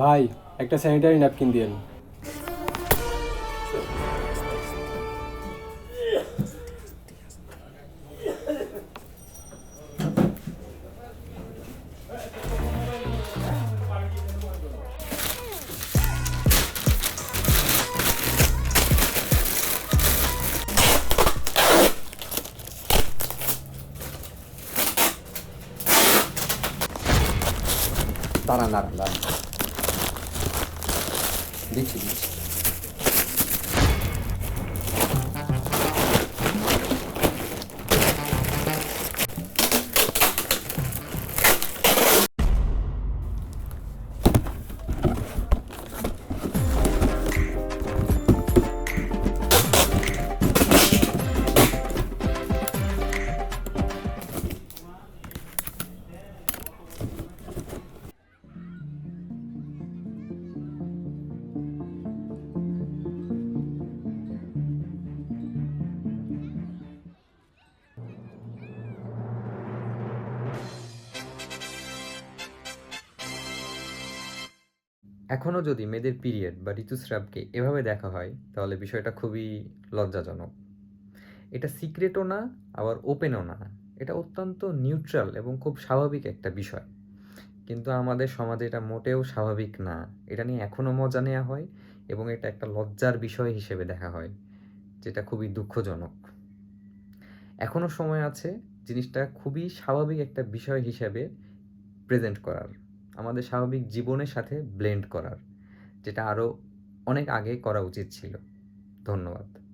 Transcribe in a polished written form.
ভাই, একটা sanitary napkin দিয়েন। দাঁড়ান দাঁড়ান দাঁড়ান, দিচ্ছি দিচ্ছি। এখনও যদি মেয়েদের পিরিয়ড বা ঋতুস্রাবকে এভাবে দেখা হয় তাহলে বিষয়টা খুবই লজ্জাজনক। এটা সিক্রেটও না, আবার ওপেনও না। এটা অত্যন্ত নিউট্রাল এবং খুব স্বাভাবিক একটা বিষয়। কিন্তু আমাদের সমাজে এটা মোটেও স্বাভাবিক না। এটা নিয়ে এখনও মজা নেওয়া হয় এবং এটা একটা লজ্জার বিষয় হিসেবে দেখা হয়, যেটা খুবই দুঃখজনক। এখনও সময় আছে জিনিসটা খুবই স্বাভাবিক একটা বিষয় হিসেবে প্রেজেন্ট করার, আমাদের স্বাভাবিক জীবনের সাথে ব্লেন্ড করার, যেটা আরও অনেক আগে করা উচিত ছিল। ধন্যবাদ।